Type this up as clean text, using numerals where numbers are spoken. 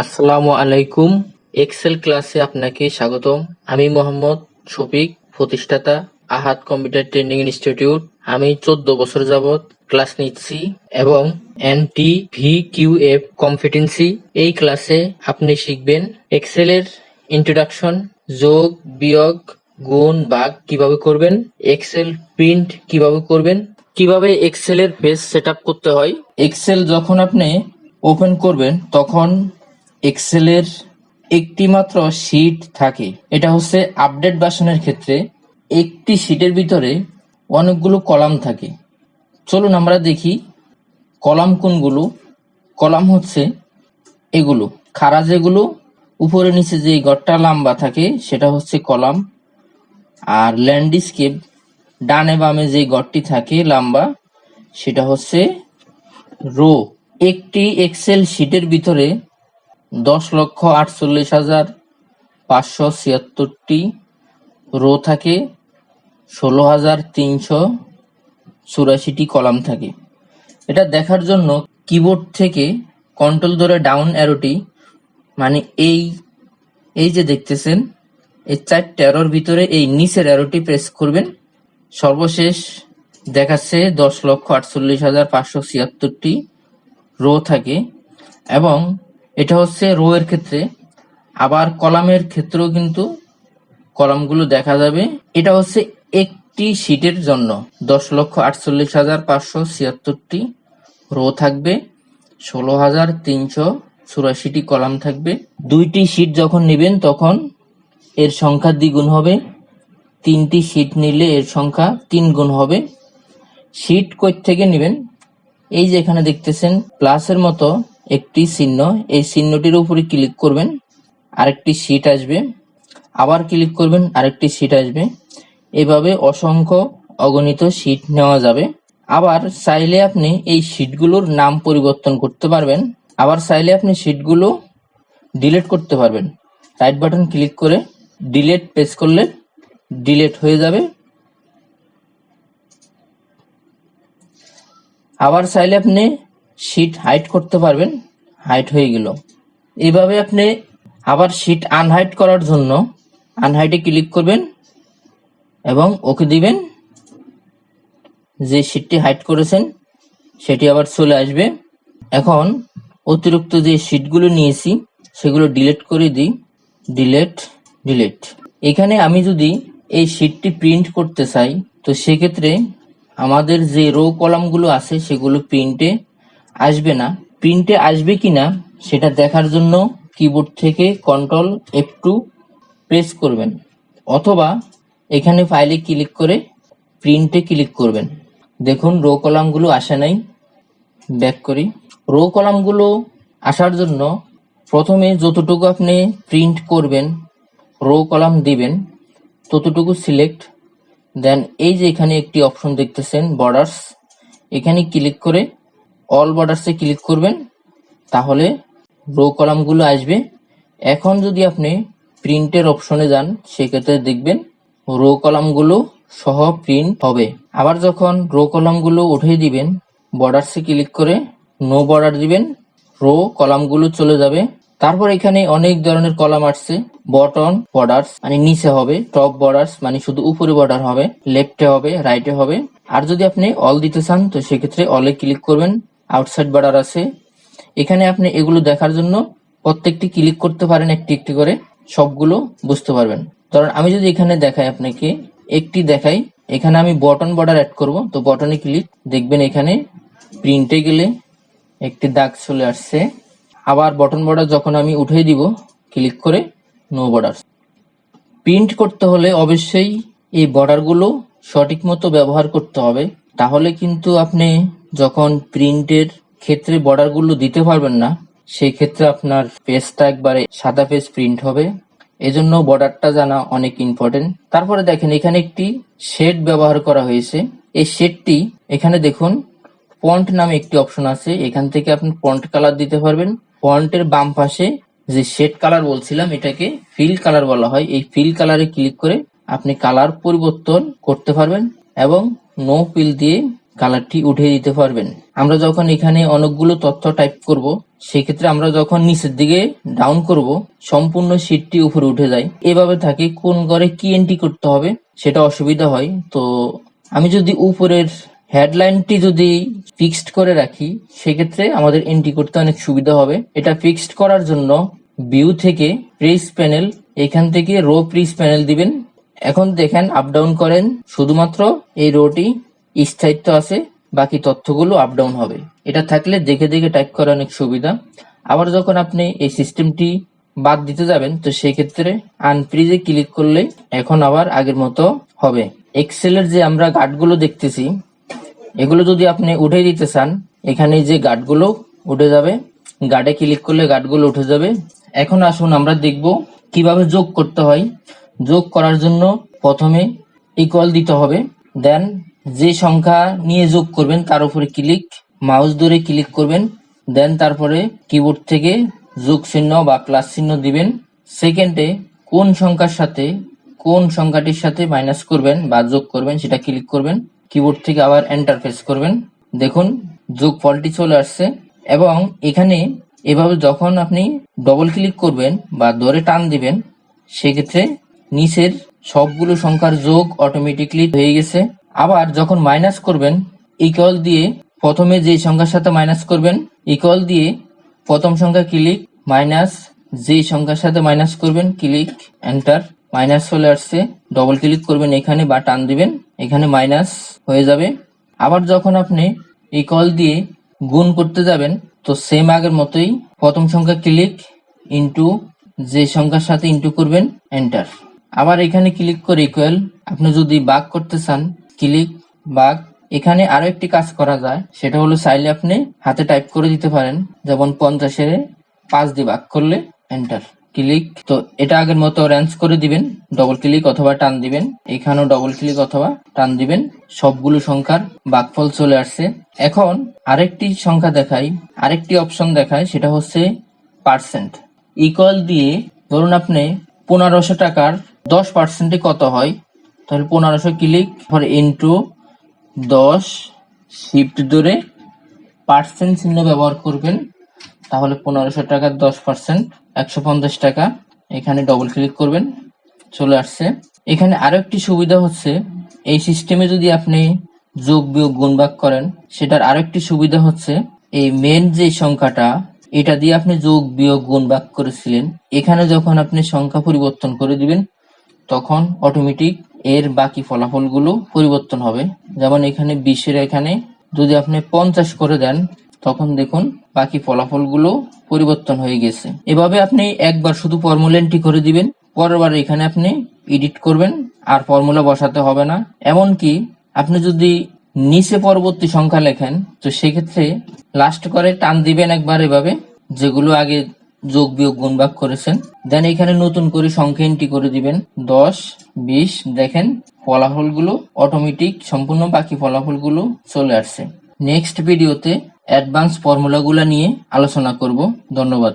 আসসালামু আলাইকুম। এক্সেল ক্লাসে আপনাকে স্বাগতম। আমি মোহাম্মদ শফিক, প্রতিষ্ঠাতা আহাদ কম্পিউটার ট্রেনিং ইনস্টিটিউট। আমি 14 বছর যাবত ক্লাস নিচ্ছি এবং NTVQF কম্পিটেন্সি এই ক্লাসে আপনি শিখবেন এক্সেলের ইন্ট্রোডাকশন, যোগ, বিয়োগ, গুণ, ভাগ কিভাবে করবেন, এক্সেল প্রিন্ট কিভাবে করবেন, কিভাবে এক্সেলের পেজ সেটআপ করতে হয়। এক্সেল যখন আপনি ওপেন করবেন তখন এক্সেলের একটি মাত্র শীট থাকে। এটা হচ্ছে আপডেট ভার্সনের ক্ষেত্রে একটি শীটের ভিতরে অনেকগুলো কলাম থাকে। চলুন আমরা দেখি কলাম কোনগুলো। কলাম হচ্ছে এগুলো, খাড়া যেগুলো উপরে নিচে যে ঘরটা লম্বা থাকে সেটা হচ্ছে কলাম, আর ল্যান্ডস্কেপ ডানে বামে যে ঘরটি থাকে লম্বা সেটা হচ্ছে রো। একটি এক্সেল শীটের ভিতরে 10,48,576টি রো থাকে, 16,384টি কলাম থাকে। এটা দেখার জন্য কিবোর্ড থেকে কন্ট্রোল ধরে ডাউন অ্যারোটি, মানে এই যে দেখতেছেন এই 4টে অ্যারোর ভিতরে এই নিচের অ্যারোটি প্রেস করবেন। সর্বশেষ দেখাচ্ছে 10,48,576টি রো থাকে এবং এটা হচ্ছে রো এর ক্ষেত্রে। আবার কলামের ক্ষেত্রেও কিন্তু কলামগুলো দেখা যাবে। এটা হচ্ছে একটি শীটের জন্য 10,48,576টি রো থাকবে, 16,384টি কলাম থাকবে। দুইটি শীট যখন নেবেন তখন এর সংখ্যা দ্বিগুণ হবে, তিনটি শীট নিলে এর সংখ্যা 3 গুণ হবে। শীট কই থেকে নেবেন, এই যে এখানে দেখতেছেন প্লাসের মতো একটি চিহ্ন, এই চিহ্নটির উপরে ক্লিক করবেন, আরেকটি শীট আসবে, আবার ক্লিক করবেন, আরেকটি শীট আসবে। এভাবে অসংখ্য অগণিত শীট নেওয়া যাবে। আবার চাইলে আপনি এই শীটগুলোর নাম পরিবর্তন করতে পারবেন, আবার চাইলে আপনি শীটগুলো ডিলিট করতে পারবেন। রাইট বাটন ক্লিক করে ডিলিট প্রেস করলে ডিলিট হয়ে যাবে। আবার চাইলে আপনি শীট হাইড করতে পারবেন, হাইড হয়ে গেল। এইভাবে আপনি আবার শীট আনহাইড করার জন্য আনহাইডে ক্লিক করবেন এবং ওকে দিবেন। যে শীটটি হাইড করেছেন সেটি আবার চলে আসবে। এখন অতিরিক্ত যে শীটগুলো নিয়েছি সেগুলো ডিলিট করে দিই, ডিলিট। এখানে আমি যদি এই শীটটি প্রিন্ট করতে চাই তো সেক্ষেত্রে আমাদের যে রো কলামগুলো আছে সেগুলো প্রিন্টে আসবে না। প্রিন্টে আসবে কিনা সেটা দেখার জন্য কিবোর্ড থেকে কন্ট্রোল F2 প্রেস করবেন, অথবা এখানে ফাইলে ক্লিক করে প্রিন্টে ক্লিক করবেন। দেখুন রো কলামগুলো আসে নাই। ব্যাক করি। রো কলামগুলো আসার জন্য প্রথমে যতটুকু আপনি প্রিন্ট করবেন, রো কলাম দিবেন ততটুকু সিলেক্ট, দেন এই যে এখানে একটি অপশন দেখতেছেন বর্ডার্স, এখানে ক্লিক করে অল বর্ডার্সে ক্লিক করবেন, তাহলে রো কলামগুলো আসবে। এখন যদি আপনি প্রিন্টের অপশনে যান সেক্ষেত্রে দেখবেন রো কলামগুলো সহ প্রিন্ট হবে। আবার যখন রো কলামগুলো উঠিয়ে দিবেন বর্ডার্সে ক্লিক করে নো বর্ডার দিবেন, রো কলামগুলো চলে যাবে। তারপর এখানে অনেক ধরনের কলাম আসছে। বটন বর্ডার্স মানে নিচে হবে, টপ বর্ডার্স মানে শুধু উপরে বর্ডার হবে, লেফটে হবে, রাইটে হবে। আর যদি আপনি অল দিতে চান তো সেক্ষেত্রে অলে ক্লিক করবেন। আউটসাইড বর্ডার আছে। এখানে আপনি এগুলো দেখার জন্য প্রত্যেকটি ক্লিক করতে পারেন একটি একটি করে, সবগুলো বুঝতে পারবেন। ধরুন আমি যদি এখানে দেখাই আপনাকে, একটি দেখাই, এখানে আমি বটন বর্ডার অ্যাড করব, তো বটনে ক্লিক, দেখবেন এখানে প্রিন্টে গেলে একটি দাগ চলে আসছে। আবার বটন বর্ডার যখন আমি উঠিয়ে দিব ক্লিক করে নো বর্ডার। প্রিন্ট করতে হলে অবশ্যই এই বর্ডারগুলো সঠিক মতো ব্যবহার করতে হবে, তাহলে কিন্তু আপনি যখন প্রিন্টের ক্ষেত্রে বর্ডারগুলো দিতে পারবেন না, সেই ক্ষেত্রে আপনার পেজটা একবারে সাদা পেজ প্রিন্ট হবে। এজন্য বর্ডারটা জানা অনেক ইম্পর্টেন্ট। তারপরে দেখেন এখানে একটি শেড ব্যবহার করা হয়েছে। এই শেডটি এখানে দেখুন ফন্ট নামে একটি অপশন আছে, এখান থেকে আপনি ফন্ট কালার দিতে পারবেন। ফন্টের বাম পাশে যে শেড কালার বলছিলাম এটাকে ফিল কালার বলা হয়, এই ফিল কালারে ক্লিক করে আপনি কালার পরিবর্তন করতে পারবেন এবং নো ফিল দিয়ে কালারটি উঠিয়ে দিতে পারবেন। আমরা যখন এখানে অনেকগুলো তথ্য টাইপ করব সেক্ষেত্রে আমরা যখন নিচের দিকে ডাউন করব সম্পূর্ণ শীটটি উপরে উঠে যায়। এভাবে থাকে কোন ঘরে কি এন্ট্রি করতে হবে সেটা অসুবিধা হয়। তো আমি যদি উপরের হেডলাইনটি যদি ফিক্সড করে রাখি সেক্ষেত্রে আমাদের এন্ট্রি করতে অনেক সুবিধা হবে। এটা ফিক্সড করার জন্য ভিউ থেকে প্রেস প্যানেল, এখান থেকে রো প্রেস প্যানেল দিবেন। এখন দেখেন আপ ডাউন করেন, শুধুমাত্র এই রোটি স্থায়িত্ব আছে, বাকি তথ্যগুলো আপ ডাউন হবে। এটা থাকলে দেখে দেখে টাইপ করা অনেক সুবিধা। আবার যখন আপনি এই সিস্টেমটি বাদ দিতে যাবেন তো সেই ক্ষেত্রে আনফ্রিজে ক্লিক করলে এখন আবার আগের মতো হবে। এক্সেলের যে আমরা গার্ডগুলো দেখতেছি এগুলো যদি আপনি উঠে দিতে চান, এখানে যে গার্ডগুলো উঠে যাবে, গার্ডে ক্লিক করলে গার্ডগুলো উঠে যাবে। এখন আসুন আমরা দেখব কিভাবে যোগ করতে হয়। যোগ করার জন্য প্রথমে ইকুয়াল দিতে হবে, দেন যে সংখ্যা নিয়ে যোগ করবেন তার উপরে ক্লিক, মাউস ধরে ক্লিক করবেন, দেন তারপরে কিবোর্ড থেকে যোগ চিহ্ন বা প্লাস চিহ্ন দিবেন। সেকেন্ডে কোন সংখ্যার সাথে কোন সংখ্যাটির সাথে মাইনাস করবেন বা যোগ করবেন সেটা ক্লিক করবেন, কিবোর্ড থেকে আবার এন্টার প্রেস করবেন। দেখুন যোগ ফলটি চলে আসছে। এবং এখানে এভাবে যখন আপনি ডবল ক্লিক করবেন বা ধরে টান দিবেন সেক্ষেত্রে নিচের সবগুলো সংখ্যার যোগ অটোমেটিকলি হয়ে গেছে। আবার যখন মাইনাস করবেন ইকুয়াল দিয়ে প্রথমে যে সংখ্যার সাথে মাইনাস করবেন ইকুয়াল দিয়ে প্রথম সংখ্যা ক্লিক, মাইনাস যে সংখ্যার সাথে মাইনাস করবেন ক্লিক, এন্টার, মাইনাস চলে আসছে। ডবল ক্লিক করবেন এখানে বা টান দিবেন, এখানে মাইনাস হয়ে যাবে। আবার যখন আপনি ইকুয়াল দিয়ে গুণ করতে যাবেন তো সেম আগের মতোই প্রথম সংখ্যা ক্লিক, ইন্টু যে সংখ্যার সাথে ইন্টু করবেন, এন্টার। আবার এখানে ক্লিক করে ইকুয়াল, আপনি যদি ভাগ করতে চান ক্লিক, ভাগ। এখানে আরো একটি কাজ করা যায়, সেটা হলো চাইলে আপনি হাতে টাইপ করে দিতে পারেন, যেমন 50-এর 5 দিয়ে ভাগ করলে, এন্টার, ক্লিক। তো এটা আগের মতো অ্যারেঞ্জ করে দিবেন, ডবল ক্লিক অথবা টান দিবেন, এখানেও ডবল ক্লিক অথবা টান দিবেন, সবগুলো সংখ্যার ভাগফল চলে আসছে। এখন আরেকটি সংখ্যা দেখাই, আরেকটি অপশন দেখায়, সেটা হচ্ছে পার্সেন্ট। ইকুয়াল দিয়ে ধরুন আপনি 1500 টাকার 10% কত হয়, তাহলে 1500 ক্লিক পরে ইন্টু 10, শিফট ধরে পার্সেন্ট চিহ্ন ব্যবহার করবেন, তাহলে 1500 টাকার 10% 150 টাকা। এখানে ডবল ক্লিক করবেন, চলে আসছে। এখানে আরো একটি সুবিধা হচ্ছে, এই সিস্টেমে যদি আপনি যোগ বিয়োগ গুণ ভাগ করেন সেটার আরো একটি সুবিধা হচ্ছে, এই মেন যে সংখ্যাটা এটা দিয়ে আপনি যোগ বিয়োগ গুণ ভাগ করেছিলেন, এখানে যখন আপনি সংখ্যা পরিবর্তন করে দিবেন তখন অটোমেটিক এর বাকি ফলাফলগুলো পরিবর্তন হবে। যেমন এখানে 20-এর এখানে যদি আপনি 50 করে দেন তখন দেখুন বাকি ফলাফলগুলো পরিবর্তন হয়ে গেছে। এভাবে আপনি একবার শুধু ফর্মুলা এন্ট্রি করে দিবেন, পরের বার এখানে আপনি এডিট করবেন, আর ফর্মুলা বসাতে হবে না। এমনকি আপনি যদি নিচে পরবর্তী সংখ্যা লেখেন তো সেক্ষেত্রে লাস্ট করে টান দিবেন একবার এভাবে, যেগুলো আগে যোগ বিয়োগ গুণ ভাগ করেছেন, দেন এখানে নতুন করে সংখ্যা এন্ট্রি করে দিবেন 10, 20। দেখেন ফলাফলগুলো অটোমেটিক সম্পূর্ণ বাকি ফলাফলগুলো চলে আসছে। নেক্সট ভিডিওতে অ্যাডভান্স ফর্মুলাগুলো নিয়ে আলোচনা করব। ধন্যবাদ।